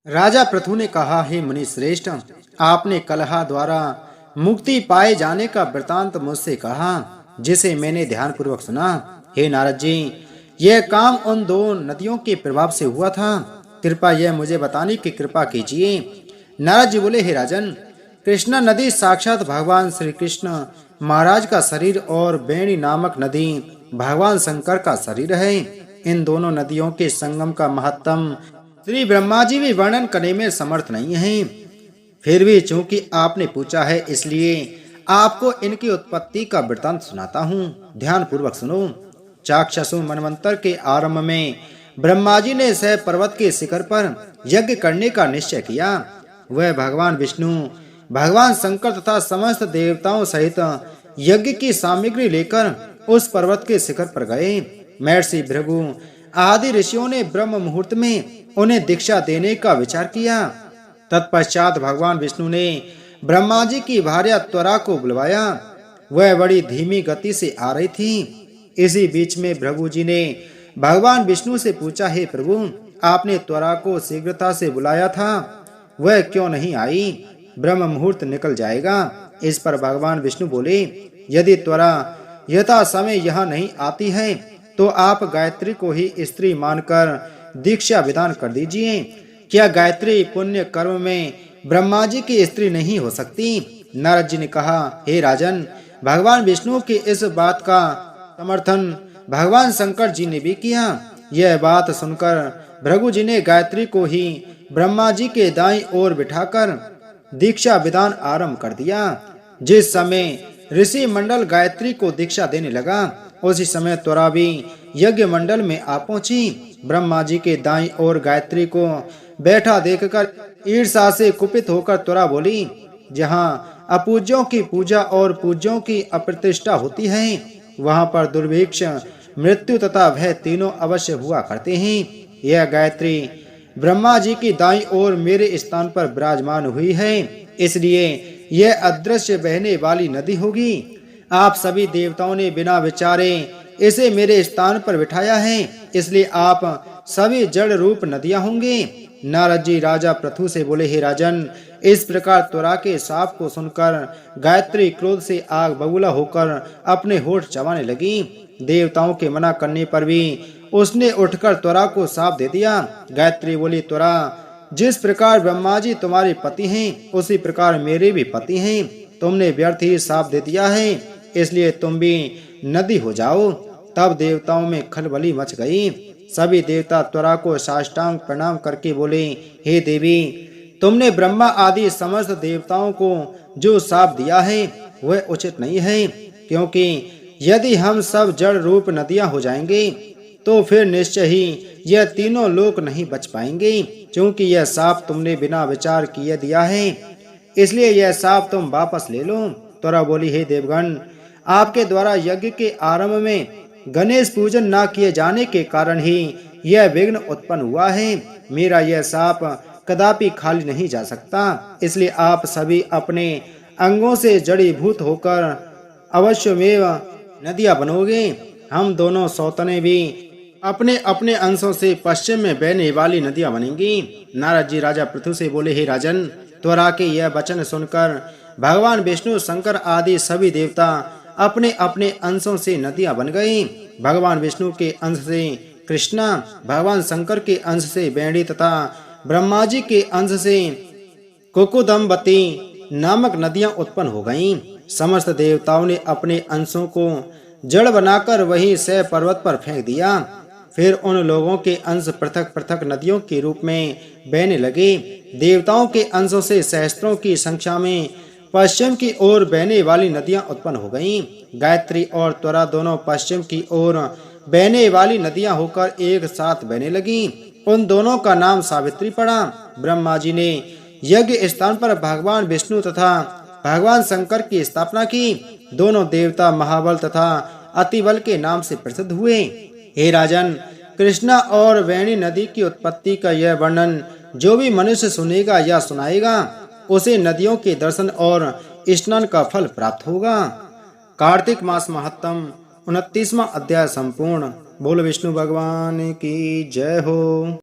राजा पृथु ने कहा, हे मुनि श्रेष्ठ, आपने कलह द्वारा मुक्ति पाए जाने का वृतांत मुझसे कहा, जिसे मैंने ध्यान पूर्वक सुना। हे नारद जी, यह काम उन दो नदियों के प्रभाव से हुआ था। कृपा यह मुझे बताने की कृपा कीजिए। नारद जी बोले, हे राजन, कृष्णा नदी साक्षात भगवान श्री कृष्ण महाराज का शरीर और बेणी नामक नदी भगवान शंकर का शरीर है। इन दोनों नदियों के संगम का महत्तम श्री ब्रह्मा जी भी वर्णन करने में समर्थ नहीं है। फिर भी चूंकि आपने पूछा है, इसलिए आपको इनकी उत्पत्ति का वृतांत सुनाता हूँ। ध्यान पूर्वक सुनो। चाक्षसु मनवंतर के आरंभ में ब्रह्मा जी ने सह पर्वत के शिखर पर यज्ञ करने का निश्चय किया। वह भगवान विष्णु, भगवान शंकर तथा समस्त देवताओं सहित यज्ञ की सामग्री लेकर उस पर्वत के शिखर पर गए। महर्षि भृगु आदि ऋषियों ने ब्रह्म मुहूर्त में उन्हें दीक्षा देने का विचार किया। तत्पश्चात भगवान विष्णु ने ब्रह्मा जी की भार्या त्वरा को बुलवाया। वह बड़ी धीमी गति से आ रही थी। इसी बीच में भृगु जी ने भगवान विष्णु से पूछा, हे प्रभु, आपने त्वरा को शीघ्रता से बुलाया था, वह क्यों नहीं आई? ब्रह्म मुहूर्त निकल जाएगा। इस पर भगवान विष्णु बोले, यदि त्वरा यथा समय यहाँ नहीं आती है तो आप गायत्री को ही स्त्री मानकर दीक्षा विधान कर दीजिए। क्या गायत्री पुण्य कर्म में ब्रह्मा जी की स्त्री नहीं हो सकती? नारद जी ने कहा, हे राजन, भगवान विष्णु की इस बात का समर्थन भगवान शंकर जी ने भी किया। यह बात सुनकर भृगु जी ने गायत्री को ही ब्रह्मा जी के दाईं ओर बिठाकर दीक्षा विधान आरंभ कर दिया। जिस समय ऋषि मंडल गायत्री को दीक्षा देने लगा, उसी समय त्वरा भी यज्ञ मंडल में आ पहुंची। ब्रह्मा जी के दाईं ओर गायत्री को बैठा देखकर ईर्ष्या से कुपित होकर त्वरा बोली, जहाँ अपूज्यों की पूजा और पूज्यों की अप्रतिष्ठा होती है, वहां पर दुर्भिक्ष, मृत्यु तथा भय तीनों अवश्य हुआ करते हैं। यह गायत्री ब्रह्मा जी की दाईं ओर मेरे स्थान पर विराजमान हुई है, इसलिए यह अदृश्य बहने वाली नदी होगी। आप सभी देवताओं ने बिना विचारे इसे मेरे स्थान पर बिठाया है, इसलिए आप सभी जड़ रूप नदियां होंगे। नारद जी राजा पृथु से बोले, हे राजन, इस प्रकार त्वरा के शाप को सुनकर गायत्री क्रोध से आग बबूला होकर अपने होठ चबाने लगी। देवताओं के मना करने पर भी उसने उठकर त्वरा को शाप दे दिया। गायत्री बोली, त्वरा, जिस प्रकार ब्रह्मा जी तुम्हारे पति हैं, उसी प्रकार मेरे भी पति हैं। तुमने व्यर्थ ही शाप दे दिया है, इसलिए तुम भी नदी हो जाओ। तब देवताओं में खलबली मच गई। सभी देवता त्वरा को साष्टांग प्रणाम करके बोले, हे देवी, तुमने ब्रह्मा आदि समस्त देवताओं को जो शाप दिया है वह उचित नहीं है, क्योंकि यदि हम सब जड़ रूप नदियां हो जाएंगे तो फिर निश्चय ही यह तीनों लोक नहीं बच पाएंगे। क्योंकि यह शाप तुमने बिना विचार किए दिया है, इसलिए यह शाप तुम वापस ले लो। त्वरा बोली, हे देवगण, आपके द्वारा यज्ञ के आरंभ में गणेश पूजन न किए जाने के कारण ही यह विघ्न उत्पन्न हुआ है। मेरा यह शाप कदापि खाली नहीं जा सकता, इसलिए आप सभी अपने अंगों से जड़ीभूत होकर अवश्यमेव नदियां बनोगे। हम दोनों सौतने भी अपने अपने अंशों से पश्चिम में बहने वाली नदियां बनेंगी। नारद जी राजा पृथु से बोले, हे राजन, त्वरा के यह वचन सुनकर भगवान विष्णु, शंकर आदि सभी देवता अपने अपने अंशों से नदियां बन गई। भगवान विष्णु के अंश से कृष्णा, भगवान शंकर के अंश से बेणी तथा ब्रह्मा जी के अंश से कुकुदम्बती नामक नदियां उत्पन्न हो गईं। समस्त देवताओं ने अपने अंशों को जड़ बनाकर वही सह पर्वत पर फेंक दिया। फिर उन लोगों के अंश पृथक पृथक नदियों के रूप में बहने लगे। देवताओं के अंशों से सहस्त्रों की संख्या में पश्चिम की ओर बहने वाली नदियां उत्पन्न हो गईं। गायत्री और त्वरा दोनों पश्चिम की ओर बहने वाली नदियां होकर एक साथ बहने लगीं। उन दोनों का नाम सावित्री पड़ा। ब्रह्मा जी ने यज्ञ स्थान पर भगवान विष्णु तथा भगवान शंकर की स्थापना की। दोनों देवता महाबल तथा अतिबल के नाम से प्रसिद्ध हुए। हे राजन, कृष्णा और वेणी नदी की उत्पत्ति का यह वर्णन जो भी मनुष्य सुनेगा या सुनाएगा, उसे नदियों के दर्शन और स्नान का फल प्राप्त होगा। कार्तिक मास महत्तम 29वां अध्याय संपूर्ण। बोल विष्णु भगवान की जय हो।